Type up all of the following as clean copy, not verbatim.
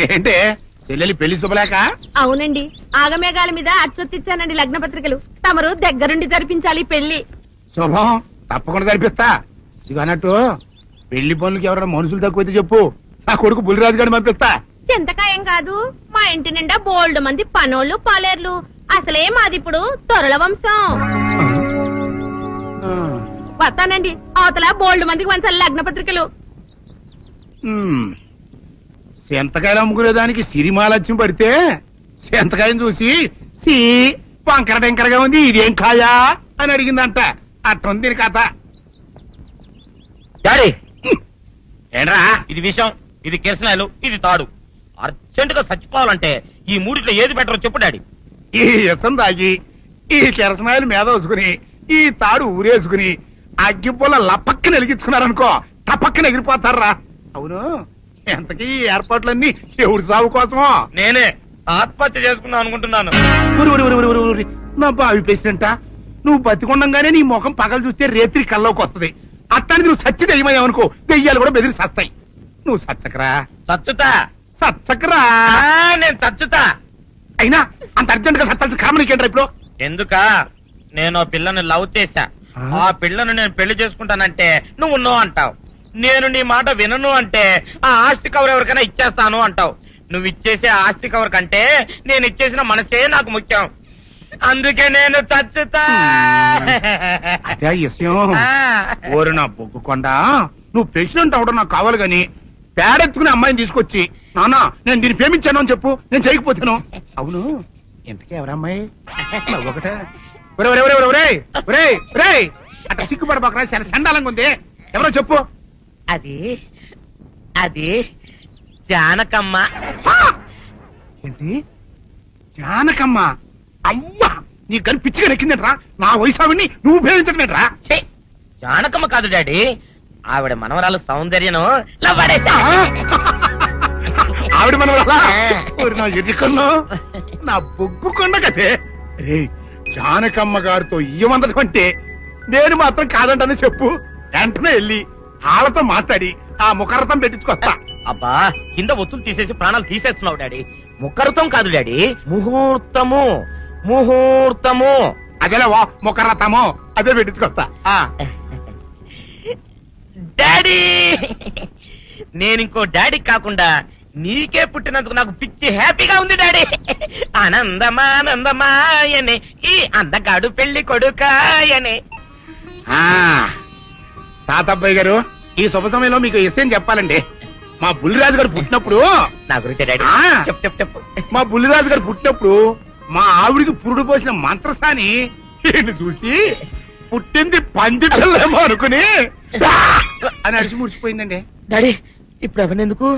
ఏంటే చెల్లెలి పెళ్లి శుభలేక? అవునండి, ఆగమేఘాల మీద అచ్చొత్తిచ్చానండి లగ్న పత్రికలు. తమరు దగ్గరుండి జరిపించాలి పెళ్లి. శుభం, తప్పకుండా జరిపిస్తా. ఇక అన్నట్టు పెళ్లి పనులకి ఎవరైనా మనుషులు తక్కువైతే చెప్పు, నా కొడుకు బుల్లిరాజు గారిని పంపిస్తా. చింతకాయం కాదు, మా ఇంటి నిండా బోల్డ్ మంది పనోళ్ళు పాలేర్లు. అసలే మాది ఇప్పుడు తొరల వంశం. వస్తానండి, అవతల బోల్డ్ మందికి వంచాలి లగ్న పత్రికలు. సెంతకాయలు అమ్ముకునేదానికి సిరిమాలత్యం పడితే సెంతకాయని చూసి సి వంకర టెంకరగా ఉంది, ఇదేం కాయా అని అడిగిందంట. అట్టుంది దీని కథ. డాడీ, ఏంట్రా ఇది విషయం, ఇది కిరసనాయలు, ఇది తాడు. అర్జెంట్ గా చచ్చిపోవాలంటే ఈ మూడిట్లో ఏది బెటర్ చెప్పు డాడీ. ఈ ఇసం తాగి ఈ కిరసనాయలు మీద వేసుకుని ఈ తాడు ఊరేసుకుని అగ్గిపూల లపక్కన వెలిగించుకున్నారనుకో, టపక్కన ఎగిరిపోతారా. అవును, ఎంతకీ ఈ ఏర్పాట్లన్నీ ఎవరి సాగు కోసమో? నేనే ఆత్మహత్య చేసుకుందాం అనుకుంటున్నాను. నా బావి ప్రెసిడెంట, నువ్వు బతికొండంగానే నీ ముఖం పగలు చూస్తే రేత్రి కల్లోకి వస్తుంది. అట్టానికి నువ్వు సచ్చి దెయ్యమయ్యావనుకో, దెయ్యాలు కూడా బెదిరి సస్తాయి. నువ్వు సచ్చకరా, చచ్చుతా, సచ్చకరా. నేను చచ్చుతా. అయినా అంత అర్జెంట్ గా సత్తాల్సిన కర్మ నీకేంట్రా ఇప్పుడు? ఎందుక, నేను పిల్లని లవ్ చేశా. ఆ పిల్లను నేను పెళ్లి చేసుకుంటానంటే నువ్వు నో అంటావు. నేను నీ మాట వినను అంటే ఆ ఆస్తి కవర్ ఎవరికైనా ఇచ్చేస్తాను అంటావు. నువ్వు ఇచ్చేసే ఆస్తి కవర్ కంటే నేను ఇచ్చేసిన మనసే నాకు ముఖ్యం. అందుకే నేను చచ్చుతా. అదే విషయం. ఓరు నా బొగ్గుకొండ, నువ్వు ప్రెసిడెంట్ అవడం నాకు కావాలి గాని పేడెత్తుకునే అమ్మాయిని తీసుకొచ్చి నానా నేను దీన్ని ప్రేమించాను అని చెప్పు, నేను చేయకపోతాను. అవును, ఎంతకే ఎవరమ్మాయి? ఒకటే అట్లా సిగ్గుపడబాకరా, చాలా సండాలంగా ఉంది. ఎవరో చెప్పు. అది అది జానకమ్మ. ఏంటి జానకమ్మ? అమ్మా, నీ గని పిచ్చిగా నెక్కిందంట్రా. నా వయసావిని నువ్వు ప్రేమించట్లేట్రా? జానకమ్మ కాదు డాడీ, ఆవిడ మనవరాలు సౌందర్యను ఆవిడ మనవరాలా? నా ఎదుకల్లో నా బొగ్గుకొండ కదే. రే, జానకమ్మ గారితో ఇయ్యమందడం అంటే నేను మాత్రం కాదంటనే చెప్పు. వెంటనే వెళ్ళి వాళ్ళతో మాట్లాడి ఆ ముఖరథం పెట్టించుకొస్తా. అబ్బా, కింద ఒత్తులు తీసేసి ప్రాణాలు తీసేస్తున్నావు డాడీ. ముఖరథం కాదు డాడీ, ముహూర్తము. ముహూర్తము అదేలా ముఖరథము, అదే పెట్టించుకొస్తా. డాడీ, నేను ఇంకో డాడీ కాకుండా నీకే పుట్టినందుకు నాకు పిచ్చి హ్యాపీగా ఉంది డాడీ. ఆనందమానందమాయనే ఈ అందగాడు పెళ్లి కొడుకాయనే. తాతబ్బాయి గారు, ఈ శుభ సమయంలో మీకు విషయం చెప్పాలండి. మా బుల్లిరాజు గారు పుట్టినప్పుడు నా గురించి డాడీ చెప్పు చెప్పు. మా బుల్లిరాజు గారు పుట్టినప్పుడు మా ఆవిడికి పురుడు పోసిన మంత్రసాని చూసి పుట్టింది పంది పిల్లేమో అనుకుని అని అడిచి ముడిచిపోయిందండి. డాడీ, ఇప్పుడు ఎవరినెందుకు?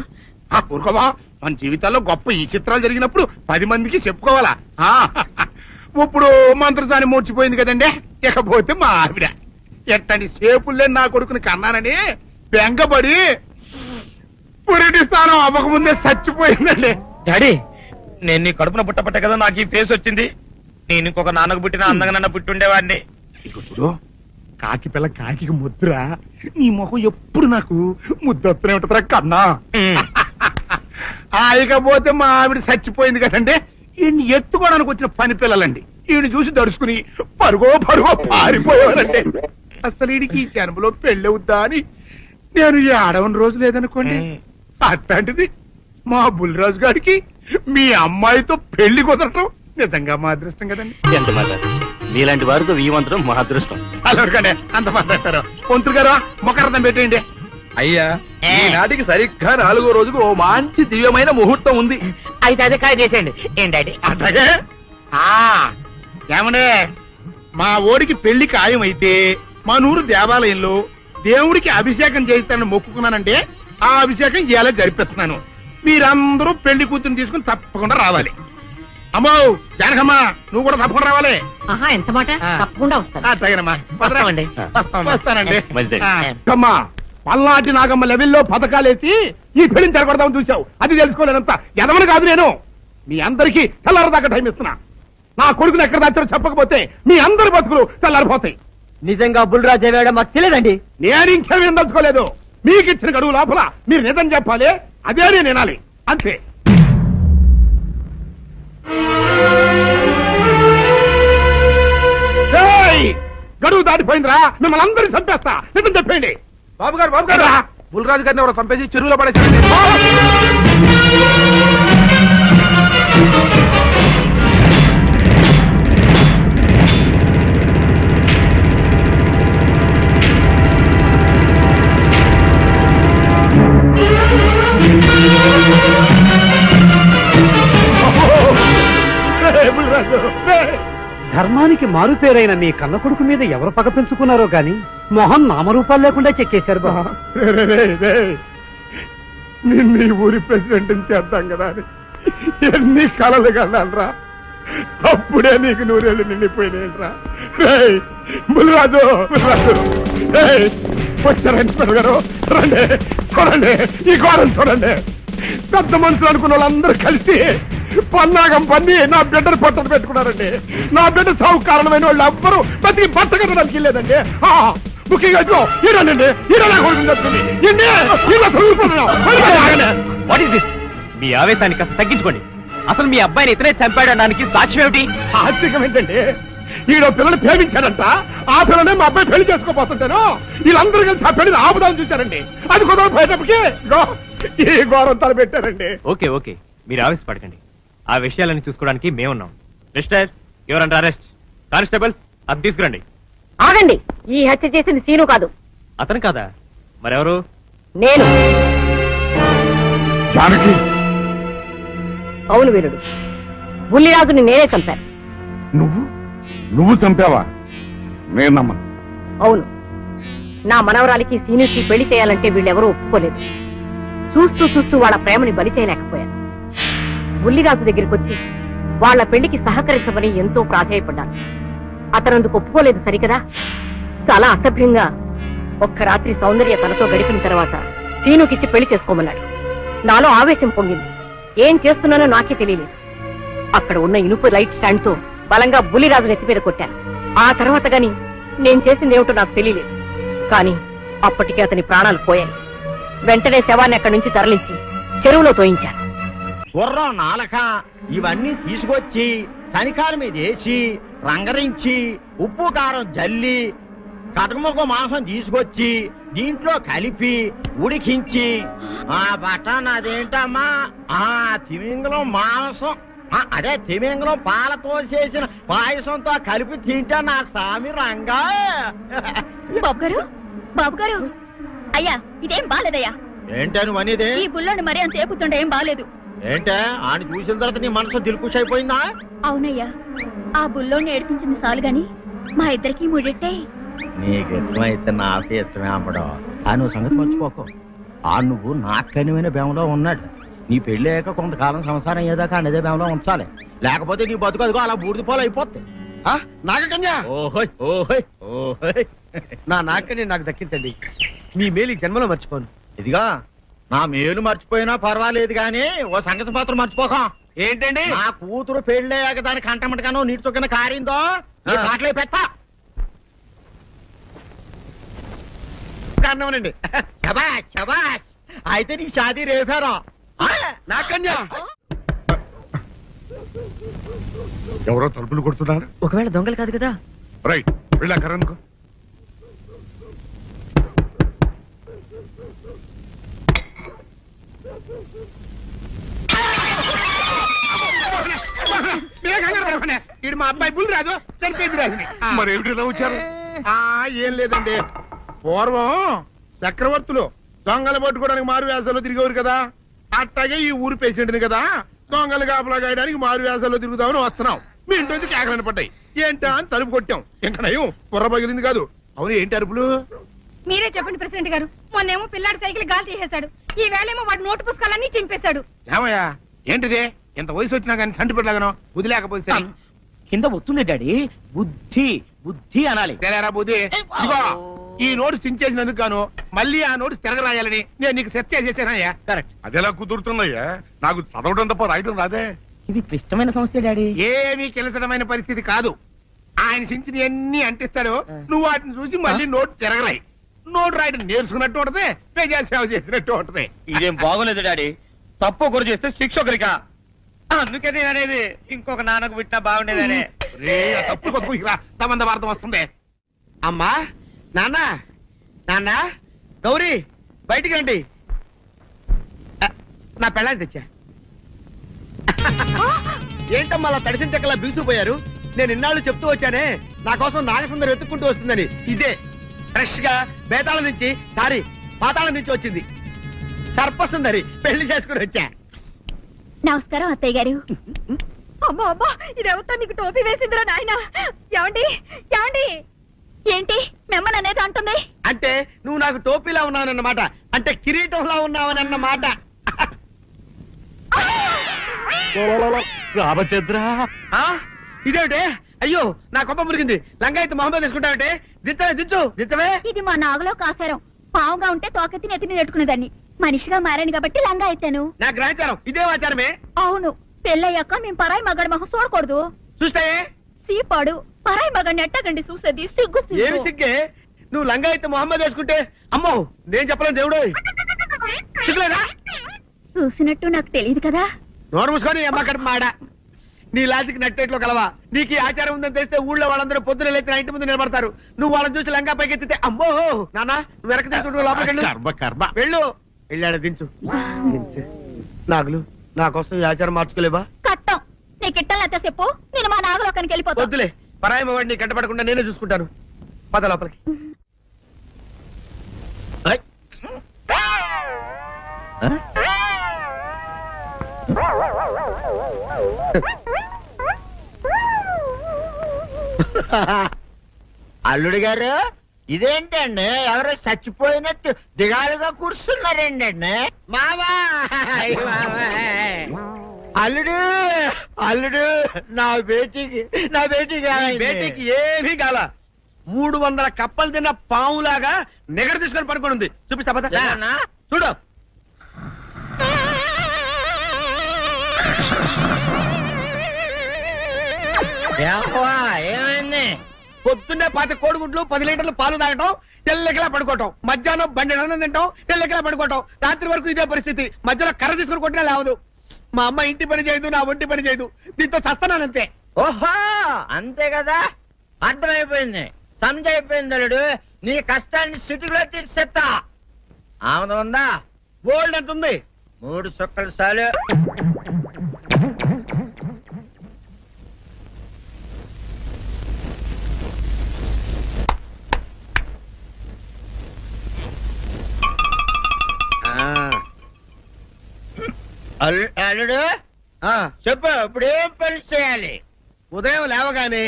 ఊరుకోవా, మన జీవితాల్లో గొప్ప ఈ చిత్రాలు జరిగినప్పుడు 10 మందికి చెప్పుకోవాలా. ఇప్పుడు మంత్రసాని మూర్చిపోయింది కదండి. ఇకపోతే మా ఆవిడ ఎట్టని సేపుల్లే నా కొడుకుని కన్నానని బెంగపడి పురిటి స్థానం అవ్వకముందే చచ్చిపోయిందండి. డాడీ, నేను నీ కడుపున పుట్టపట్టే కదా నాకు ఈ ఫేస్ వచ్చింది. నేను ఇంకొక నాన్నకు పుట్టిన అందంగా నన్ను పుట్టుండేవాడిని. ఇక చూడు, కాకి పిల్ల కాకి ముద్ర, నీ మొహం ఎప్పుడు నాకు ముద్దొత్తనే ఉంటుందిరా కన్నా. ఇకపోతే మా ఆవిడ చచ్చిపోయింది కదండి. ఈయన్ని ఎత్తుకోవడానికి వచ్చిన పని పిల్లలండి. ఈయన చూసి దడుచుకుని పరుగో పారిపోయేవారండి. అసలు ఈడికి ఈ జన్మలో పెళ్ళవుద్దా అని నేను ఈ ఆడవని రోజు లేదనుకోండి. అట్లాంటిది మా బుల్లిరాజు గారికి మీ అమ్మాయితో పెళ్లి కుదరటం నిజంగా మా అదృష్టం కదండి. ఎంత మాట, మీలాంటి వారితో వీమంతరం మా అదృష్టం. అలాగే అంత మాట్లాడతారు. పొంతులు గారు మొకరథం పెట్టేయండి. అయ్యా, ఈనాటికి సరిగ్గా 4వ రోజుకు ఓ మంచి దివ్యమైన ముహూర్తం ఉంది. అయితే అదే కాయ చేసేయండి. ఏం డాడీ? అట్లాగే. ఏమండే, మా ఓడికి పెళ్లి ఖాయం అయితే మా నూరు దేవాలయంలో దేవుడికి అభిషేకం చేయిస్తానని మొక్కుకున్నానంటే ఆ అభిషేకం ఇలా జరిపిస్తున్నాను. మీరందరూ పెళ్లి కూతురు తీసుకుని తప్పకుండా రావాలి. అమ్మో జానకమ్మ, నువ్వు కూడా తప్పకుండా రావాలి. ఎంత మాట, తప్పకుండా వస్తాను. అట్లాగేనమ్మా, వస్తానండి. అమ్మా, పల్నాటి నాగమ్మ లెవెల్లో పథకాలేసి ఈ పెళ్లిని జరగొడదామని చూసావు. అది తెలుసుకోలేనంత ఎదవని కాదు నేను. మీ అందరికీ తెల్లారదాకా టైం ఇస్తున్నా. నా కొడుకుని ఎక్కడ దాచారో చెప్పకపోతే మీ అందరి బతుకులు తెల్లారిపోతాయి. నిజంగా బుల్రాజు అయ్యాడో మాకు తెలియదండి. నేను ఇంకేమీ దలుచుకోలేదు. మీకు ఇచ్చిన గడువు లోపల మీరు నిజం చెప్పాలి, అదే నేను వినాలి, అంతే. గడువు దాటిపోయిందిరా, మిమ్మల్ని అందరినీ చంపేస్తా, నిజం చెప్పండి. బాబు గారు బుల్రాజు గారిని ఎవరో చంపేసి చెరువులో పడేసారండి. ధర్మానికి మారుపేరైన మీ కన్న కొడుకు మీద ఎవరు పగ పెంచుకున్నారో గాని మొహం నామరూపాలు లేకుండా చెక్కేశారు బాబా. నిన్ను ఈ ఊరి ప్రెసిడెంట్ చేద్దాం కదా అని ఎన్ని కలలు కన్నారా, అప్పుడే నీకు నూరేళ్ళు నిండిపోయినాయిరా. బుల్రాజు వచ్చారండి గారు, రండి చూడండి, ఈ ఘోరం చూడండి. పెద్ద మనుషులు అనుకున్న వాళ్ళందరూ కలిసి పన్నాగం పన్ని నా బిడ్డను పట్టలు పెట్టుకున్నారండి. నా బిడ్డ సాగు కారణమైన వాళ్ళు ఎవ్వరూ బతికి బట్ట కట్టడానికి వెళ్ళలేదండి. ముఖ్యంగా ఈరోనండి, మీ ఆవేశాన్ని కాస్త తగ్గించుకోండి. అసలు మీ అబ్బాయిని ఇతనే చంపాడడానికి సాక్ష్యం ఏమిటి? ఆశ్చర్యం ఏంటండి, ఈడో పిల్లలు ప్రేమించాడంట, ఆ పిల్లనే మా అబ్బాయి పెళ్లి చేసుకోపోతుంటాను. వీళ్ళందరూ కలిసి ఆ పెళ్లిని ఆపుదాన్ని చూశారండి. అది కుదరపోయేటప్పటికి ఈ ఘోరం తలపెట్టారండి. ఓకే మీరు ఆవేశపడకండి, ఆ విషయాలను చూసుకోవడానికి మేమున్నాం. Mister your under arrest. Constables అది తీసుకురండి. ఆగండి, ఈ హత్య చేసింది సీను కాదు. అతను కాదా? మరెవరు? నేను. జానకి, అవును వీరుడు, బుల్లిరాజుని నేనే చంపాను. నువ్వు చంపావా? నేను నమ్మను. అవును, నా మనవరాలికి సీనుకి పెళ్లి చేయాలంటే వీళ్ళెవరూ ఒప్పుకోలేదు. చూస్తూ వాళ్ళ ప్రేమని బలి చేయలేకపోయాను. బుల్లిరాజు దగ్గరికి వచ్చి వాళ్ళ పెళ్లికి సహకరించమని ఎంతో ప్రాధేయపడ్డాను. అతనందుకు ఒప్పుకోలేదు సరికదా. చాలా అసభ్యంగా ఒక్క రాత్రి సౌందర్య తనతో గడిపిన తర్వాత సీనుకిచ్చి పెళ్లి చేసుకోమన్నాడు. నాలో ఆవేశం పొంగింది. ఏం చేస్తున్నానో నాకే తెలియలేదు. అక్కడ ఉన్న ఇనుప లైట్ స్టాండ్ తో బలంగా బుల్లిరాజు నెత్తి మీద కొట్టాను. ఆ తర్వాత గాని నేను చేసిందేమిటో నాకు తెలియలేదు. కానీ అప్పటికే అతని ప్రాణాలు పోయాయి. వెంటనే శవాన్ని అక్కడి నుంచి తరలించి చెరువులో తోయించాను. గుర్రం నాలక ఇవన్నీ తీసుకొచ్చి శనికాల మీద వేసి రంగరించి ఉప్పు కారం జల్లి కటకముఖ మాంసం తీసుకొచ్చి దీంట్లో కలిపి ఉడికించి ఆ బటన్ అదేంటమ్మా తిమింగలం మాంసం అదే తిమింగలం పాలతో చేసిన పాయసంతో కలిపి తింటా నా సామి రంగా. బాబు గారు అయ్యా, ఇదేం బాలేదయ్యా. ఏంటని వనిదే? ఈ బుల్లోని మరీ అంత ఏపుతుండే ఏం బాలేదు. ఏంటే ఆయన చూసిన తర్వాత నీ మనసు దిల్కుష్ అయిపోయిందా? అవునయ్యా, ఆ బుల్లోని ఏడిపించింది చాలు గాని మా ఇద్దరికి ముడిట్టే. నీకు ఇష్టమైతే నాకే ఇష్టమే అమ్మడం. ఆ నువ్వు సంగతి మర్చిపోకు. ఆ నువ్వు నాకు కనివైన బేమలో ఉన్నాడు. నీ పెళ్లి అయ్యాక కొంతకాలం సంసారం ఏదాకా అనేదే బేమలో ఉంచాలి, లేకపోతే నీ బతుకు అదిగో అలా బూడిదిపోలు అయిపోద్ది. నాగకన్యా, ఓహోయ్ ఓహోయ్ ఓహోయ్, నా నాగకన్య నాకు దక్కించండి. మీ మేలు ఈ జన్మలో మర్చిపోను. ఇదిగా నా మేలు మర్చిపోయినా పర్వాలేదు గాని ఓ సంగతి మాత్రం మర్చిపోకం. ఏంటండి? నా కూతురు పెళ్ళయ్యాక దాని కంటమటగానో నీటి చొక్కన కారిందో నీ కాట్లే పెట్టా. కారణమనండి. శబాష్ శబాష్, అయితే నీ షాదీ రేపారా? నాగకన్యా, ఎవరో తలుపులు కొడుతున్నారు. ఒకవేళ దొంగలు కాదు కదా. రైట్, వెళ్ళాకరనుకో. ఇది మా అబ్బాయి బుల్లిరాజు చనిపోయింది రాజుని. మరేమిటి ఇలా వచ్చారు? ఏం లేదండి, పూర్వం చక్రవర్తులు దొంగలు పట్టుకోవడానికి మారు వేసాల్లో తిరిగేవారు కదా, అట్టాగే ఈ ఊరు పేషెంట్ని కదా దొంగలు కాపలా గాయడానికి మారు వేసాల్లో తిరుగుదామని వస్తున్నాం. మీ ఇంటి నుంచి కేకలను పడ్డాయి. ఏంటా అని తలుపు కొట్టాం. ఇంకా నయం బుర్ర పగిలింది కాదు. అవును, ఏంటి అరుపులు? మీరే చెప్పండి ప్రెసిడెంట్ గారు. మొన్నేమో పిల్లాడి సైకిల్ గాలి తీసేశాడు, ఈ వేళేమో వాడి నోటు పుస్తకాలన్నీ చింపేశాడు. ఏమయ్యా, ఏంటిది? ఇంత వయసు వచ్చినా కానీ సంటి పెట్టలాగను బుద్ధి లేకపోతే కింద వస్తుంది డాడీ. బుద్ధి బుద్ధి అనాలి. తెలేరా బుద్ధి. ఇదిగో, ఈ నోట్స్ చించేసినందుకు గాను మళ్ళీ ఆ నోట్స్ తిరగరాయాలని నేను నీకు సెట్ చేసేసానయ్యా. కరెక్ట్. అదెలా కుదురుతున్నాయ్యా? నాకు చదవడం తప్ప రాయడం రాదే. ఇది క్లిష్టమైన సమస్య డాడీ. ఏమీ కిలసడమైన పరిస్థితి కాదు. ఆయన చించిన ఎన్ని అంటిస్తాడు, నువ్వు వాటిని చూసి మళ్ళీ నోట్ తిరగరాయి. నోటు రాయడం నేర్చుకున్నట్టు ఉంటది, ప్రజాసేవ చేసినట్టు ఉంటది. ఇదేం బాగోలేదు డాడీ. తప్పు ఒకరు చేస్తే శిక్ష ఒకరికా. అందుకే నేను అనేది ఇంకొక నాన్నకు పుట్టినా బాగుండేదనే. రే, ఆ తప్పు కొద్దుకు ఇలా సంబంధ వార్త వస్తుంది. అమ్మా, నాన్న, నాన్న, గౌరీ బయటికి రండి. నా పెళ్ళాన్ని తెచ్చా. ఏంటమ్మా అలా తడిసిన చెక్కలా బిగుసిపోయారు? నేను ఇన్నాళ్ళు చెప్తూ వచ్చానే, నా కోసం నాగసుందరం వెతుక్కుంటూ వస్తుందని. ఇదే ఫ్రెష్ గా బేతాళం నుంచి పాతాళం నుంచి వచ్చింది సర్పసుందరి. పెళ్లి చేసుకుని వచ్చా. నమస్కారం అత్తయ్య గారు. అమ్మా అమ్మా, ఇదేవతా నీకు టోపీ వేసిందిరా నాయన. ఏమండి ఏమండి, ఏంటి మిమ్మల్ని అనేది అంటుంది? అంటే నువ్వు నాకు టోపీలా ఉన్నావన్నమాట, అంటే కిరీటంలా ఉన్నావనన్నమాట. రామచంద్ర, ఇదేమిటే? అయ్యో, నా కొప్ప మురిగింది. లంగా అయితే మొహమ్మద్ తీసుకుంటావంటే? దిచ్చవే. ఇది మా నాగులో కాసారం. పావుగా ఉంటే తోకెత్తి నెత్తి మీద పెట్టుకునేదాన్ని. మనిషిగా మారాను కాబట్టి లంగా అయితాను. నా గ్రహచారం ఇదే ఆచారమే. అవును, పెళ్ళయ్యాక మేము పరాయి మగాడి మొహం చూడకూడదు. చూస్తాయే సీపాడు పరాయి మగాడిని ఎట్టగండి చూసేది. సిగ్గు ఏమి సిగ్గే? నువ్వు లంగా అయితే మొహమ్మద్ వేసుకుంటే అమ్మో నేను చెప్పలేను దేవుడు. సిగ్గులేదా? చూసినట్టు నాకు తెలియదు కదా. నోరు మూసుకొని అమ్మకడ మాడ. నీ లాజిక్ నట్టేట్లో కలవా? నీకు ఈ ఆచారం ఉందని తెలిస్తే ఊళ్ళో వాళ్ళందరూ పొద్దున లేచి నా ఇంటి ముందు నిలబడతారు. నువ్వు వాళ్ళని చూసి లంగా పైకి ఎత్తితే అమ్మో నాన్న నువ్వు వెనక తీసుకుంటూ లోపలికి వెళ్ళు. వెళ్ళాడు దించు. నాగులు, నా కోసం ఈ ఆచారం మార్చుకోలేవా? కట్టం నీకు ఇట్టలేతే చెప్పు, నేను మా నాగలోకానికి వెళ్ళిపోతా. వద్దులే, పరాయి వాడిని కంటపడకుండా నేనే చూసుకుంటాను. పద లోపలికి. అల్లుడు గారు, ఇదేంటండి ఎవరో చచ్చిపోయినట్టు దిగాలుగా కూర్చున్నారేంటండి? మావా అల్లుడు అల్లుడు, నా బేటీకి బేటీకి ఏమీ కాల. 300 కప్పలు తిన్న పావులాగా నిగడ తీసుకొని పడుకొని ఉంది. చూపిస్తా పద. చూడు. ఏమైంది? పొద్దున్నే 10 కోడిగుడ్లు 10 లీటర్లు పాలు తాగటం, తెల్లకిలా పడుకోవటం. మధ్యాహ్నం బండి తింటాం, తెల్లకిలా పడుకోవటం. రాత్రి వరకు ఇదే పరిస్థితి. మధ్యలో కర్ర తీసుకుని కొట్టినా లేవదు. మా అమ్మ ఇంటి పని చేయదు, నా ఒంటి పని చేయదు. దీంతో చస్తున్నానంతే. ఓహో, అంతే కదా, అర్థమైపోయింది, సమజైపోయింది. అల్లుడు, నీ కష్టాన్ని సిటీలో తీర్చేస్తా. ఆమె ఉందా? గోల్డ్ ఎంత ఉంది? 3 సుక్కలు చాలు. అల్లుడు చెప్పు, ఇప్పుడు ఏం పని చేయాలి? ఉదయం లేవగానే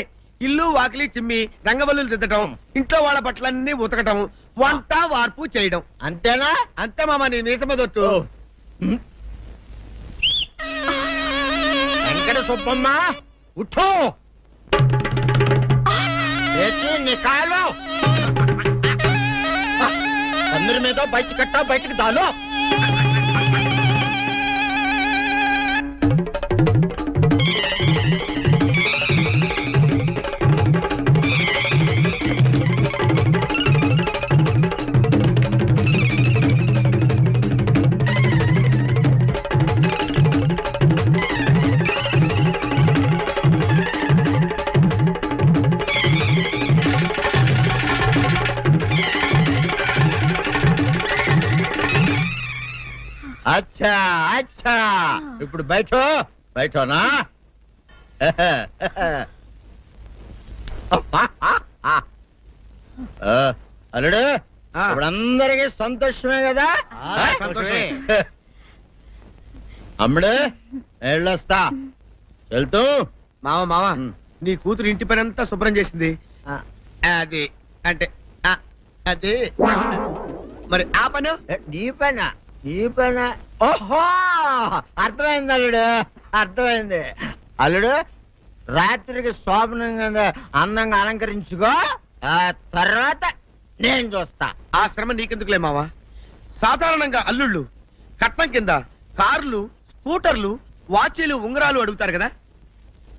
ఇల్లు వాకిలి చిమ్మి రంగవల్లులు దిద్దటం, ఇంట్లో వాళ్ళ బట్టలన్నీ ఉతకటం, వంట వార్పు చేయడం. అంతేనా? అంతే మామ, నీ మీసమదొట్టు. వెంకట సుబ్బమ్మ, ఉఠో, నీ కాలు అందరి మీద బయట కట్టా, బయటికి దాలో. అచ్చా అచ్చా, ఇప్పుడు బయటనా? అల్లుడు, ఇప్పుడు అందరికీ సంతోషమే కదా? సంతోషమే. అమ్ముడు, వెళ్ళొస్తా. వెళ్తూ మావ నీ కూతురు ఇంటి పని అంతా శుభ్రం చేసింది. అది అంటే అది మరి ఆ పని నీ పైన. ఓహో, అర్థమైంది అల్లుడు, అర్థమైంది. అల్లుడు, రాత్రికి శోభనంగా అందంగా అలంకరించుకో, ఆ తర్వాత నేను చూస్తా. ఆ శ్రమ నీకెందుకులే మావా. సాధారణంగా అల్లుళ్ళు కట్నం కింద కార్లు, స్కూటర్లు, వాచీలు, ఉంగరాలు అడుగుతారు కదా.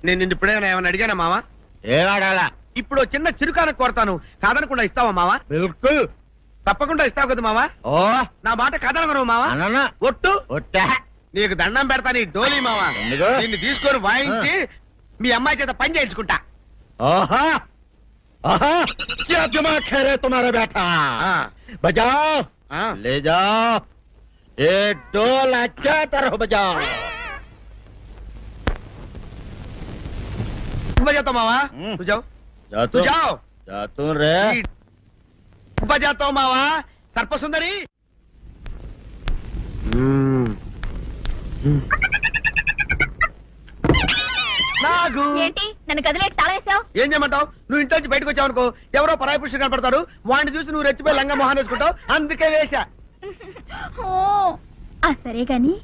నేను నిన్ను ఇప్పుడేమైనా ఏమైనా అడిగానా మావా? ఏవాడాలా? ఇప్పుడు చిన్న చిరుకాన కోరతాను, కాదనకుండా ఇస్తావా మావా? బిల్కుల్. తప్పకుండా ఇస్తావు కదా మావా? ఓ నా మాట కదలగను మావా. అన్న ఒట్టు ఒట్టా నీకు దండం పెడతాను ఈ డోలీ మావా. ఎందుకు? దీన్ని తీసుకొని వాయించి మీ అమ్మాయి చేత పని చేయించుకుంటా. ఆహా ఆహా क्या दिमाग है रे तुम्हारा बेटा बजाओ ले जाओ ये ढोल अच्छा तरह बजाओ बजाता मावा तू जाओ जा तू जाओ जा तू रे बजाता हूँ मावा सर्पसुंदरी. నాగు ఏంటి నన్ను గదిలేటి తాళేసావు? ఏం చేయమంటావు? నువ్వు ఇంట్లో నుంచి బయటకు వచ్చావు అనుకో, ఎవరో పరాయి పురుషులు కనపడతారు, వాడిని చూసి నువ్వు రెచ్చిపోయి లంగా మొహాన్ని వేసుకుంటావు, అందుకే వేశా. సరే గాని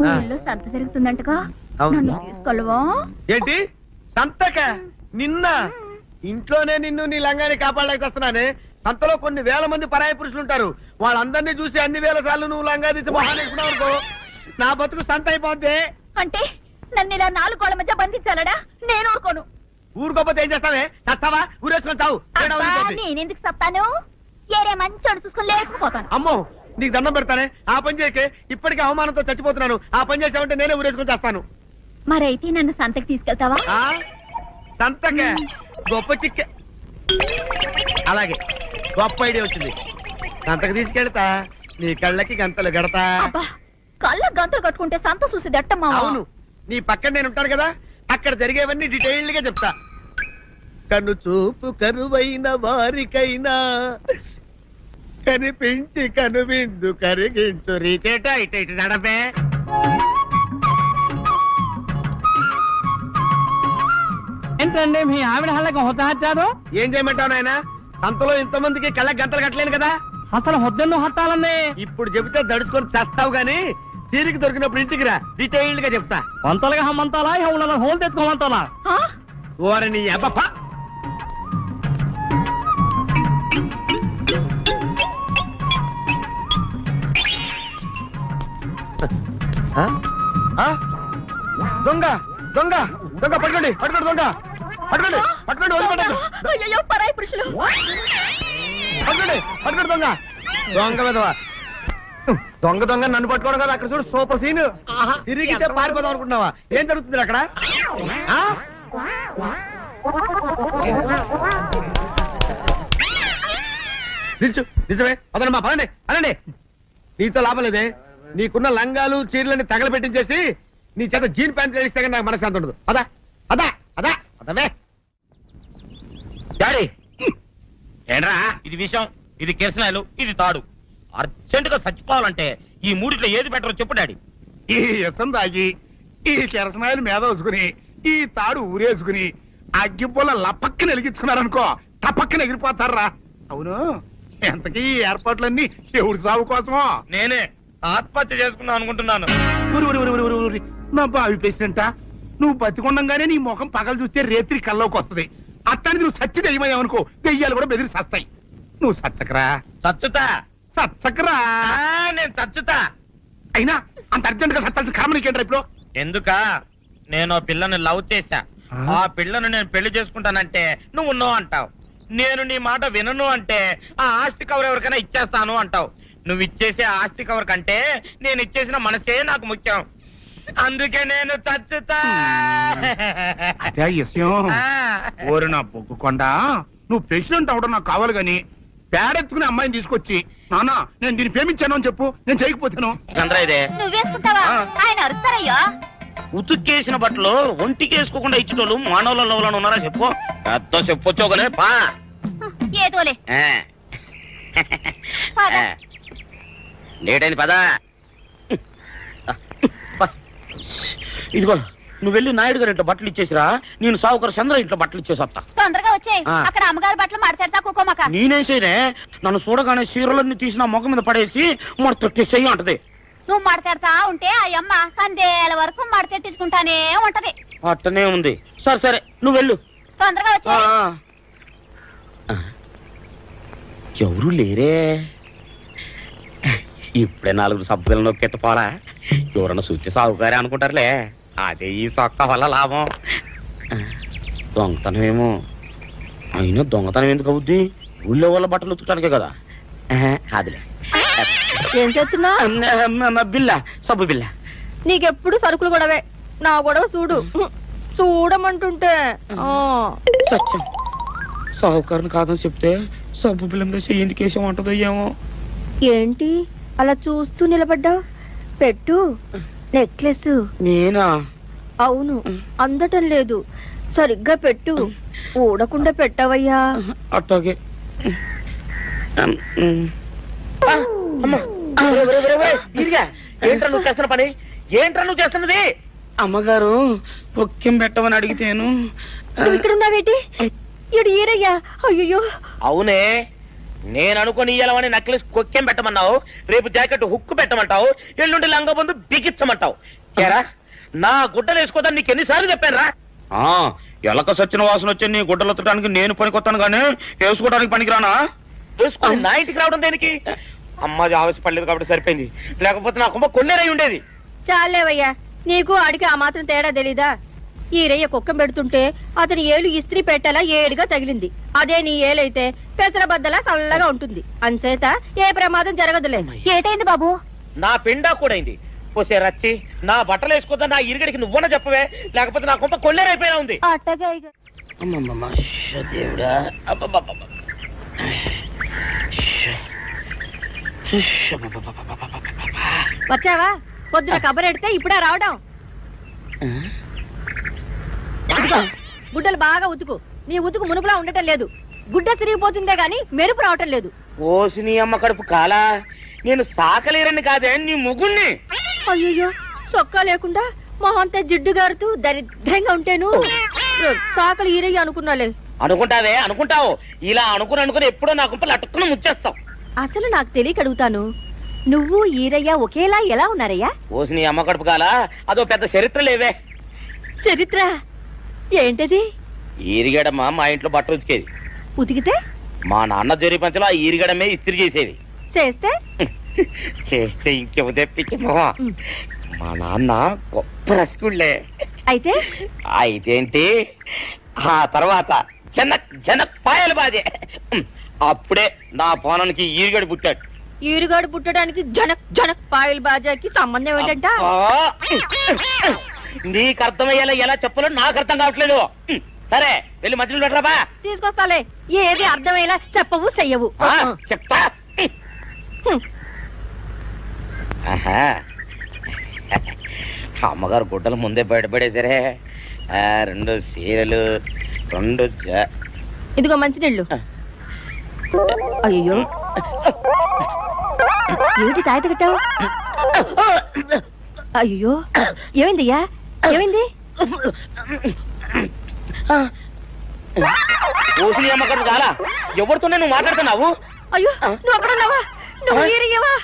ఊళ్ళో సంత జరుగుతుందంటగా, అవును. నన్ను తీసుకెళ్ళవా? ఏంటి సంతక? నిన్న ఇంట్లోనే నిన్ను నీ లంగాన్ని కాపాడలేకొస్తున్నానే. సంతలో కొన్ని వేల మంది పరాయి పురుషులు ఉంటారు, వాళ్ళందరినీ చూసి అన్ని వేల సార్లు నువ్వు లంగా తీసి మొహాన్ని వేసుకున్నావు అనుకో, నా బతుకు సంత అయిపోద్ది. అంటే నన్ను ఇలా 4 గోళ్ల మధ్య బంధించాలడా? నేను ఊరుకోను. ఊరుకోపోతే ఏం చేస్తావే? చస్తావా? ఊరేసుకొని చావు. నేనెందుకు చెప్తాను? ఏరే మంచోడు చూసుకొని లేకపోతాను. అమ్మో నీకు దండం పెడతానే, ఆ పని చేయకే. ఇప్పటికే అవమానంతో చచ్చిపోతున్నాను, ఆ పని చేసావంటే నేనే ఊరేసుకొని చేస్తాను. మరైతే నన్ను సంతకి తీసుకెళ్తావా? సంతకే గొప్ప చిక్కే. అలాగే గొప్ప ఐడియా వచ్చింది. సంతకు తీసుకెళ్తా, నీ కళ్ళకి గంతలు గడతా. అబ్బా, కళ్ళ గంతులు కట్టుకుంటే సంత చూసి దట్టమ్మా. అవును, నీ పక్కన నేను ఉంటాను కదా, అక్కడ జరిగేవన్నీ డీటెయిల్డ్ గా చెప్తా. కను చూపు కరువైన వారికైనా కనిపించి కనువిందు కరిగించు రీతేట ఇట ఇటు నడపే. ఏంటండి మీ ఆవిడ హళ్ళకి హొత్తాచారు? ఏం చేయమంటావు నాయన? సంతలో ఇంతమందికి కళ్ళకి గంతలు కట్టలేను కదా. అసలు హొద్దెన్ను హత్తాలండి. ఇప్పుడు చెబితే దడుచుకొని చేస్తావు గాని, తీరికి దొరికినప్పుడు ఇంటికి రా, డీటెయిల్డ్ గా చెప్తా. వంతలుగా హమ్మంతాలా ఇక హోల్ తెచ్చుకోమంటాలా? ఓర నీ అబ్బ. దొంగ దొంగ దొంగ పట్టుకోండి పట్టుకోండి దొంగ పట్టుకోండి పట్టుకోండి వదిలిపెట్టండి. అయ్యో పరాయి పురుషులు. పట్టుకోండి పట్టుకోండి దొంగ దొంగ విధవా. దొంగ దొంగ నన్ను పట్టుకోవడం కదా, అక్కడ చూడు సూపర్ సీన్. తిరిగితే పారిపోదాం అనుకుంటున్నావా? ఏం జరుగుతుంది అక్కడ? నిల్చు నిజమే అదనమ్మా, పదండి అనండి. నీతో లాభం లేదే, నీకున్న లంగాలు చీరలని తగలబెట్టించేసి నీ చేత జీన్ ప్యాంట్ వేస్తే కానీ నాకు మనశ్శాంతి ఉండదు. అదా అదా అదా అదవే డాడీ. ఏంట్రా ఇది విషయం, ఇది కిరసనాయలు, ఇది తాడు. అర్జెంట్ గా చచ్చిపోవాలంటే ఈ మూడిట్లో ఏది బెటర్ చెప్పు డాడీ. ఈ ఎసం తాగి, ఈ కిరసనాయలు మీద వేసుకుని, ఈ తాడు ఊరేసుకుని, అగ్గిపూల లపక్కన వెలిగించుకున్నారనుకో, టపక్కన ఎగిరిపోతారా. అవును, ఎంతకీ ఈ ఏర్పాట్లన్నీ ఎవరి సాగు కోసమో? నేనే ఆత్మహత్య చేసుకుందాం అనుకుంటున్నాను. నా బావి పేసినంట, నువ్వు బతికొండంగానే నీ ముఖం పగలు చూస్తే రేత్రి కల్లోకి వస్తుంది. అత్తానికి నువ్వు సచ్చి దెయ్యమయ్యావనుకో, దెయ్యాలు కూడా బెదిరి సస్తాయి. నువ్వు సచ్చకరా చచ్చుతా. సచ్చకరా. నేను చచ్చుతా. అయినా అంత అర్జెంట్ గా సత్తాల్సిన కర్మ నీకేంట్రా ఇప్పుడు? ఎందుక? నేను పిల్లని లవ్ చేశా, ఆ పిల్లను నేను పెళ్లి చేసుకుంటానంటే నువ్వు నో అంటావు. నేను నీ మాట వినను అంటే ఆ ఆస్తి కవర్ ఎవరికైనా ఇచ్చేస్తాను అంటావు. నువ్వు ఇచ్చేసే ఆస్తి కవర్ కంటే నేను ఇచ్చేసిన మనసే నాకు ముఖ్యం. అందుకే నేను చచ్చుతా. అదే విషయం. ఓరి నా బొగ్గుకొండ, నువ్వు ప్రెసిడెంట్ అవడం నాకు కావాలి గాని, పేడెత్తుకుని అమ్మాయిని తీసుకొచ్చి నానా నేను దీన్ని ప్రేమించాను అని చెప్పు, నేను చేయకపోతాను. నువ్వేసుకుంటావా? ఆయన అరుస్తారయ్యా. ఉతుక్కేసిన బట్టలు ఒంటికి వేసుకోకుండా ఇచ్చేటోళ్ళు మానవులలో ఉన్నారా చెప్పు. పెద్ద చెప్పొచ్చోగలే పా. ఏదోలే లేటైంది పదా. ఇదిగో నువ్వు వెళ్ళి నాయుడు గారు ఇంట్లో బట్టలు ఇచ్చేసిరా, నేను సావుకర్ చంద్ర ఇంట్లో బట్టలు ఇచ్చేసి వస్తా. తొందరగా వచ్చే, అక్కడ అమ్మగారు బట్టలు మాడతాడతా కుకోమక. నేనేం చేయనే, నన్ను చూడగానే చీరలన్నీ తీసి నా ముఖం మీద పడేసి మడతెట్టేసేయి అంటది. నువ్వు మాడతాడతా ఉంటే ఆ అమ్మ సందేల వరకు మాడతెట్టించుకుంటానే ఉంటది. అట్టనే ఉంది. సరే సరే నువ్వు వెళ్ళు. తొందరగా వచ్చే. ఎవరు లేరే, ఇప్పుడే 4 సభ్యులను నొక్కెత్తపోరా. ఎవరన్నా చూస్తే సాగుకారే అనుకుంటారులే. అదే ఈ సొక్క వల్ల లాభం. దొంగతనం ఏమో. అయినా దొంగతనం ఎందుకు అవుద్ది? ఊళ్ళో వాళ్ళ బట్టలు ఉతుకడానికే కదా. కాదులే ఏం చేస్తున్నా బిల్ల సబ్బు బిల్ల. నీకెప్పుడు సరుకులు గొడవే. నా గొడవ చూడు. చూడమంటుంటే సత్యం సాహుకారుని కాదని చెప్తే సబ్బు బిల్లం వేసి ఇంటికేసం ఉంటుందో ఏమో. ఏంటి అలా చూస్తూ నిలబడ్డా? పెట్టు నెక్లెస్. నేనా? అవును, అందటం లేదు. సరిగ్గా పెట్టు. ఊడకుండా పెట్టవయ్యా. అట్టాగే. ఏంట్రా నువ్వు చేస్తున్న పని? ఏంట్రా నువ్వు చేస్తున్నది? అమ్మగారు పొక్కిం పెట్టమని అడిగితేను. నువ్వు ఇక్కడ ఉన్నావేటి? ఇడు ఈరయ్యా. అయ్యో. అవునే, నేను అనుకుని ఇయ్యాలని నక్లెస్ కొక్కెం పెట్టమన్నావు, రేపు జాకెట్ హుక్కు పెట్టమంటావు, ఎల్లుండి లంగబందు బిగించమంటావు. ఏరా నా గుడ్డలు వేసుకోదని నీకు ఎన్నిసార్లు చెప్పానురా? ఎలక సచ్చిన వాసన వచ్చి నీ గుడ్డలు ఎత్తడానికి నేను పనికొత్తాను కానీ వేసుకోవడానికి పనికిరానా? వేసుకుని నా ఇంటికి రావడం దేనికి? అమ్మాది ఆవేశపడలేదు కాబట్టి సరిపోయింది, లేకపోతే నా కుమ్మ కొన్నేరై ఉండేది. చాలేవయ్యా, నీకు ఆడికి ఆ మాత్రం తేడా తెలీదా? ఈరయ్య కుక్కం పెడుతుంటే అతని ఏలు ఇస్త్రీ పెట్టేలా ఏడుగా తగిలింది. అదే నీ ఏలైతే పెసరబద్దలా చల్లగా ఉంటుంది. అంచేత ఏ ప్రమాదం జరగదులే. ఏటైంది బాబు? నా పిండా కూడా అయింది. పోసే రచ్చి, నా బట్టలు వేసుకోద్దా నా ఇరుగడికి నువ్వన చెప్పవే, లేకపోతే నా కొంత కొల్లేరైపోయినా ఉంది. వచ్చావా? పొద్దున కబరెడితే ఇప్పుడే రావడం. గుడ్డలు బాగా ఉతుకు. నీ ఉతుకు మునుపులా ఉండటం లేదు. గుడ్డ తిరిగిపోతుందే గాని మెరుపు రావటం లేదు. ఓసి నీ అమ్మ కడుపు కాలా, నేను సాకలేరని కాదే నీ ముగ్గుణ్ణి. అయ్యో, సొక్కా లేకుండా మొహంతా జిడ్డు గారుతూ దరిద్రంగా ఉంటేను సాకలు ఈరయ్య అనుకున్నాలే. అనుకుంటావే, అనుకుంటావు. ఇలా అనుకుని ఎప్పుడో నా గుంపలు అటుక్కుని ముచ్చేస్తావు. అసలు నాకు తెలియక అడుగుతాను, నువ్వు ఈరయ్య ఒకేలా ఎలా ఉన్నారయ్యా? ఓసి నీ అమ్మ కడుపు కాలా, అదో పెద్ద చరిత్ర లేవే. చరిత్ర ఏంటది? ఈరిగడమ్మ మా ఇంట్లో బట్ట ఉతికేది. ఉతికితే మా నాన్న జరి పంచలో ఆ ఈరిగడమే ఇస్త్రీ చేసేది. చేస్తే చేస్తే ఇంకేమో తెప్పించమో. మా నాన్న గొప్ప రసికుళ్ళే. అయితే అయితేంటి, ఆ తర్వాత జనక్ పాయలు బాధే. అప్పుడే నా పోనానికి ఈరిగడు పుట్టాడు. ఈరుగాడు పుట్టడానికి జనక్ పాయల్ బాజాకి సంబంధం ఏంటంట? నీకు అర్థమయ్యేలా ఎలా చెప్పాలో నాకు అర్థం కావట్లేదు. సరే వెళ్ళి మధ్యలో పెట్టరాబా. తీసుకొస్తాలే. ఏది అర్థమయ్యేలా చెప్పవు చెయ్యవు. చెప్తా. అమ్మగారు గుడ్డలు ముందే బయటపడేసరే. 2 చీరలు, 2 ఇదిగో మంచినీళ్ళు. అయ్యో, ఏంటి తాయిత కట్టావు? అయ్యో, ఏమైందయ్యా? ఏమైంది? ఓసి అమ్మగారు చాలా ఎవరితోనే నువ్వు మాట్లాడుతున్నావు? అయ్యో, నువ్వు అక్కడున్నావా? నువ్వు ఈరయ్యవా?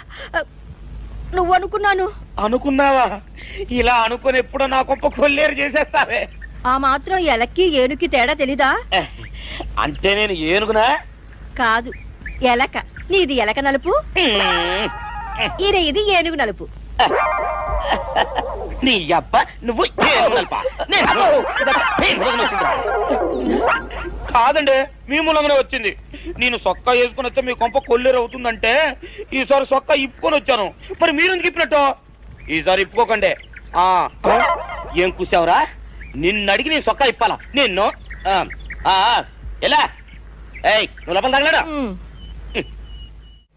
నువ్వు అనుకున్నావా? ఇలా అనుకుని ఎప్పుడో నా గొప్ప కొల్లేరు చేసేస్తావే. ఆ మాత్రం ఎలక్కి ఏనుకి తేడా తెలీదా? అంటే నేను ఏనుగునా? కాదు, ఎలక. నీది ఎలక నలుపు, ఇది ఏనుగు నలుపు. నీ అబ్బ నువ్వు కాదండి, మీ మూలంగానే వచ్చింది. నేను సొక్కా వేసుకుని వచ్చా మీ కొంప కొల్లేరు అవుతుందంటే ఈసారి సొక్కా ఇప్పుకొని వచ్చాను. మరి మీరు ఎందుకు ఇప్పినట్టు? ఈసారి ఇప్పుకోకండి. ఏం కూసావురా? నిన్ను అడిగి నేను సొక్కా ఇప్పాలా? నిన్ను ఎలా? నువ్వు లోపల తగలడా?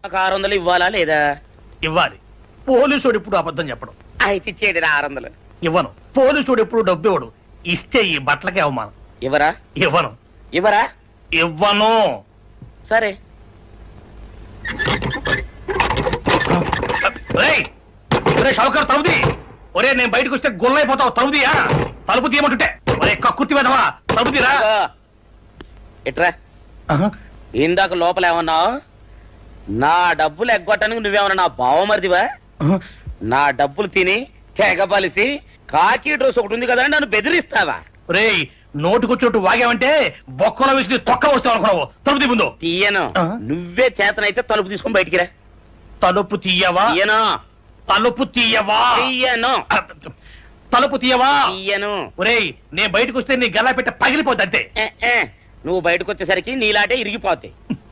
600 ఇవ్వాలా లేదా? ఇవ్వాలి. పోలీసుడు ఇప్పుడు అబద్ధం చెప్పడం. అయితే ఇచ్చేది 600. ఇవ్వను. పోలీసుడు ఎప్పుడు డబ్బు ఇవ్వడు. ఇస్తే ఈ బట్టలకే అవమానం. ఇవ్వరా? ఇవ్వను. సరే. షౌకర్ తలుపుది. ఒరే, నేను బయటకు వస్తే గొల్లైపోతావు. తలుపుదియా? తలుపు తీయమంటుంటే ఒరే కక్కుర్తి వెధవా, తలుపు తీరా. ఎట్రా? ఇందాక లోపల ఏమన్నావు? నా డబ్బులు ఎగ్గొట్టడానికి నువ్వేమన్నా నా బావమరిదివా? నా డబ్బులు తిని తెగబలిసి కాకి డ్రెస్ ఒకటి ఉంది కదా నన్ను బెదిరిస్తావా? రే, నోటుకొచ్చినట్టు వాగావంటే బొక్కలో వేసి తొక్క వస్తావు అనుకున్నావు. తలుపు తీ ముందు. తీయను. నువ్వే చేతనైతే తలుపు తీసుకొని బయటికి రా. తలుపు తీయవా? తలుపు తీయను. తలుపు తీయవా? తీయను. ఒరేయ్, నేను బయటకు వస్తే నీ గల్లా పెట్ట పగిలిపోద్ది అంతే. నువ్వు బయటకు వచ్చేసరికి నీలాటే ఇరిగిపోతాయి.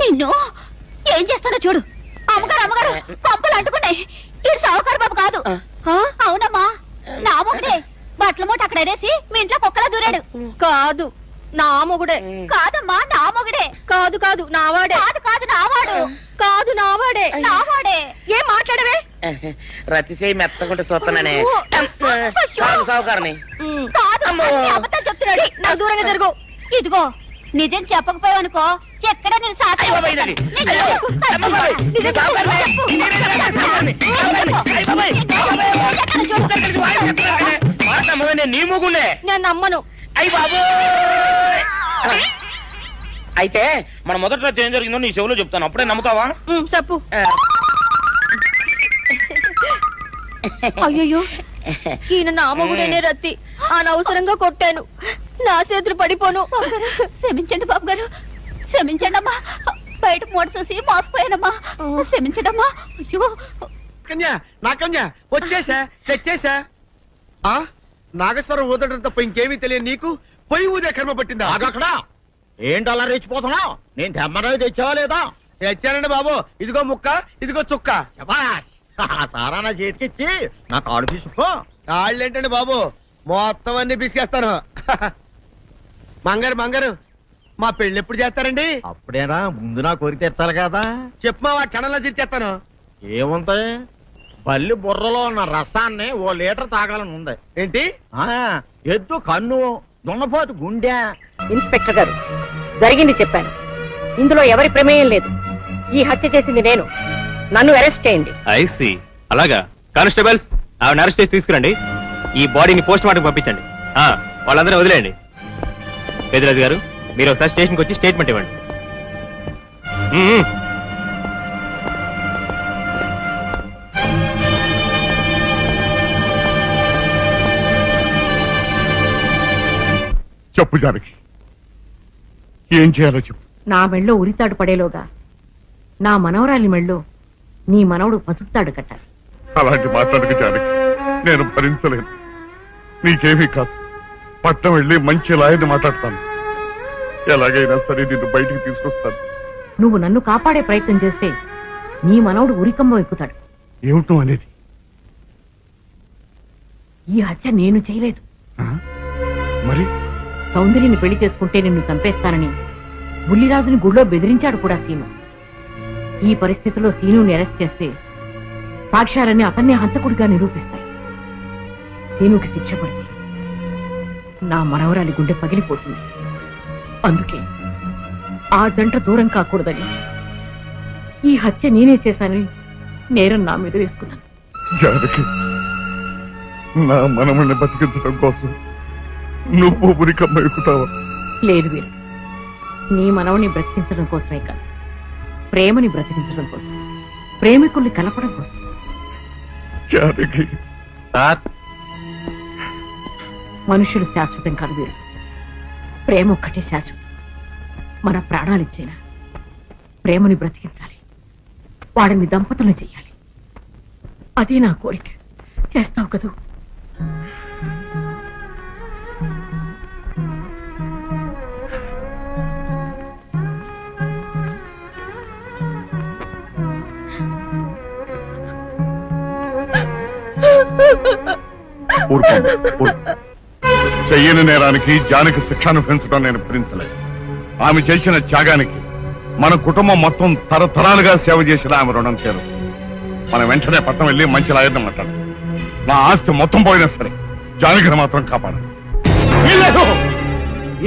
నిన్ను ఏం చేస్తానో చూడు. అమ్మగారు అమ్మగారు పంపలు అంటుకున్నాయి. ఇది సావుకారు బాబు కాదు. అవునమ్మా, నా మొగుడే. బట్టల మూట అక్కడ వేసి మీ ఇంట్లో కుక్కలా దూరాడు. కాదు, నా మొగుడే. కాదమ్మా, నా మొగుడే. కాదు కాదు, నావాడే. కాదు కాదు, నావాడు. కాదు, నావాడే. నావాడే. ఏం మాట్లాడవే? రతిసేయి మెత్తకుంటే చూస్తున్నానే. సావుకారని కాదు, అన్ని అబద్ధాలు చెప్తున్నాడు. నాకు దూరంగా జరుగు. ఇదిగో, నిజం చెప్పకపోయావనుకో ఎక్కడ నేను సాక్షి నీ ముగుండే నేను నమ్మను. అయ్యి బాబు. అయితే మన మొదట్లో ఏం జరిగిందో నీ చెవులో చెప్తాను, అప్పుడే నమ్ముతావా? చెప్పు. అయ్యో, ఈయన నా మొగుడేనే రత్తి. అనవసరంగా కొట్టాను. నా చేతులు పడిపోను. క్షమించండి బాబు గారు, క్షమించండి అమ్మా. బయట మూట చూసి మోసపోయానమ్మా. క్షమించడమ్మా. అయ్యో కన్యా, నా కన్యా వచ్చేసా, తెచ్చేసా. నాగేశ్వరం ఊదడం తప్ప ఇంకేమీ తెలియదు నీకు. పొయ్యి ఊదే కర్మ పట్టిందా? అక్కడ ఏంటి అలా రెచ్చిపోతున్నావు? నేను తెమ్మనవి తెచ్చావా లేదా? తెచ్చానండి బాబు. ఇదిగో ముక్క, ఇదిగో చుక్క. శభాష్. ఆ సారా నా చేతికిచ్చి నా కాడు తీసుకో. కాళ్ళేంటండి బాబు, మొత్తం అన్ని బిసికేస్తాను. మంగారు మంగారు, మా పెళ్ళి ఎప్పుడు చేస్తారండి? అప్పుడేనా, ముందు నా కోరిక తెచ్చాలి కదా. చెప్పు మా క్షణంలో తీర్చేస్తాను. ఏముంటాయి, బల్లి బుర్రలో ఉన్న రసాన్ని ఓ లీటర్ తాగాలని ఉంది. ఏంటి? ఎద్దు కన్ను, దున్నపోతు గుండె. ఇన్స్పెక్టర్ గారు, జరిగింది చెప్పాను. ఇందులో ఎవరి ప్రమేయం లేదు. ఈ హత్య చేసింది నేను. నన్ను అరెస్ట్ చేయండి. ఐసి అలాగా. కానిస్టేబుల్స్, ఆవిడ అరెస్ట్ చేసి తీసుకురండి. ఈ బాడీని పోస్ట్ మార్టం పంపించండి. వాళ్ళందరూ వదిలేయండి. పెద్దరాజు గారు, మీరు ఒకసారి స్టేషన్కి వచ్చి స్టేట్మెంట్ ఇవ్వండి. చెప్పు జానకి, ఏం చేయాలో చెప్పు. నా మెళ్ళో ఉరితాడు పడేలోగా నా మనవరాలి మెళ్ళో నీ మనవడు పసుపుతాడు కట్టాలి. అలాంటి మాట్లాడక జానకి, నేను భరించలేను. నీకేమీ కాదు, పట్నం వెళ్ళి మంచి లాయర్ని మాట్లాడతాను. ఎలాగైనా సరే నిన్ను బయటికి తీసుకొస్తాను. నువ్వు నన్ను కాపాడే ప్రయత్నం చేస్తే నీ మనవడు ఉరికంబం ఎక్కుతాడు. ఏమిటో అనేది? ఈ హత్య నేను చేయలేదు. మరి సౌందర్యని పెళ్లి చేసుకుంటే నిన్ను చంపేస్తానని బుల్లిరాజుని గుడిలో బెదిరించాడు కూడా సీను. ఈ పరిస్థితిలో సీనుని అరెస్ట్ చేస్తే సాక్ష్యాలన్నీ అతన్నే హంతకుడిగా నిరూపిస్తాయి. సీనుకి శిక్ష పడితే నా మనవరాలి గుండె పగిలిపోతుంది. అందుకే ఆ జంట దూరం కాకూడదని ఈ హత్య నేనే చేశానని నేరం నా మీద వేసుకున్నాను. జానకి, నా మనమని బతికించడం కోసం నువ్వు ఉరికమ్మ ఎక్కుతావా? లేదు వీరు, నీ మనవని బ్రతికించడం కోసమే కాదు, ప్రేమని బ్రతికించడం కోసం, ప్రేమికుల్ని కలపడం కోసం. జానకి, మనుషులు శాశ్వతం కాదు వీరు, ప్రేమ ఒక్కటే శాశ్వతం. మన ప్రాణాలిచ్చైనా ప్రేమని బ్రతికించాలి, వాడిని దంపతులు చెయ్యాలి. అదే నా కోరిక. చేస్తావు కదూ? చెయ్యని నేరానికి జానకి శిక్షను పెంచడం నేను భరించలేదు. ఆమె చేసిన త్యాగానికి మన కుటుంబం మొత్తం తరతరాలుగా సేవ చేసిన ఆమె రుణం చేరు. మనం వెంటనే పట్టణం వెళ్ళి మంచి లాయర్ని మాట్లాడు. నా ఆస్తి మొత్తం పోయినా సరే జానకిని మాత్రం కాపాడు.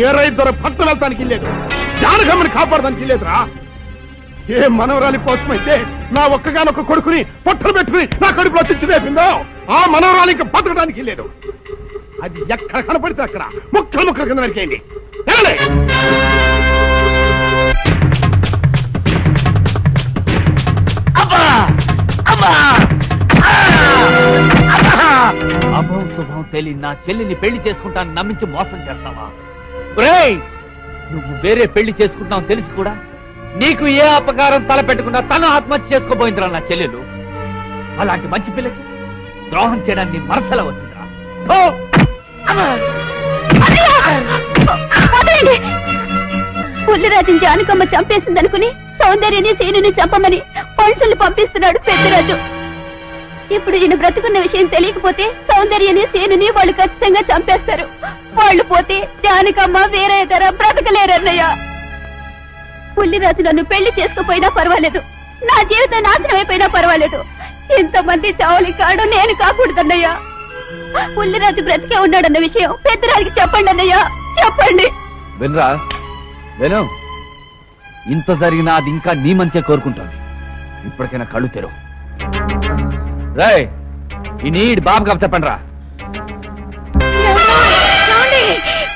ఏ రైతు పట్టణం వెళ్తానికి లేదు, జానకమ్మని కాపాడడానికి లేదురా. ఏ మనవరాలి కోసమైతే నా ఒక్కగానొక్క కొడుకుని పొట్టలు పెట్టుకుని నా కడుపులో తెచ్చి రేపిందో, ఆ మనవరాలికి బతకడానికి లేదు. అది ఎక్కడ కనపడితే అక్కడ ముక్కలు ముక్కలు కింద నరికేయండి. అభం శుభం తెలియ నా చెల్లిని పెళ్లి చేసుకుంటాను నమ్మించి మోసం చేస్తావా? నువ్వు వేరే పెళ్లి చేసుకుంటావు తెలిసి కూడా నీకు ఏ అపకారం తలపెట్టకుండా తన ఆత్మహత్య చేసుకోబోయిందిరా నా చెల్లెలు. అలాంటి మంచి పిల్లకి ద్రోహం చేయడానికి మనసులో వచ్చిందిరా. పుల్లిరాజుని జానకమ్మ చంపేసిందనుకుని సౌందర్యని సీనుని చంపమని మనుషుల్ని పంపిస్తున్నాడు పెద్దరాజు. ఇప్పుడు ఈయన బ్రతుకున్న విషయం తెలియకపోతే సౌందర్యని సీనుని వాళ్ళు ఖచ్చితంగా చంపేస్తారు. వాళ్ళు పోతే జానకమ్మ వేరే ధర బ్రతకలేరన్నయ్య. పుల్లిరాజు నన్ను పెళ్లి చేసుకోపోయినా పర్వాలేదు, నా జీవితం నాశనం అయిపోయినా పర్వాలేదు, ఇంతమంది చావులి కాడు నేను కాకూడదన్నయ్యా. పుల్లిరాజు బ్రతికే ఉన్నాడన్న విషయం పెద్దరాజుకి చెప్పండి అన్నయ్య, చెప్పండి. వినరా విను, ఇంత జరిగినా అది ఇంకా నీ మంచిగా కోరుకుంటాను. ఇప్పటికైనా కళ్ళు తెరవు. రేయ్, ఈ నీడి బాబు కప్ చెప్పండి రా.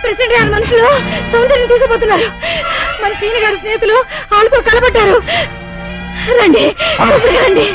ప్రెసిడెంట్ గారి మనుషులు సౌందర్యం తీసుకుపోతున్నారు. మన సీని గారి స్నేహితులు ఆళ్ళతో కలబడ్డారు. రండి రండి.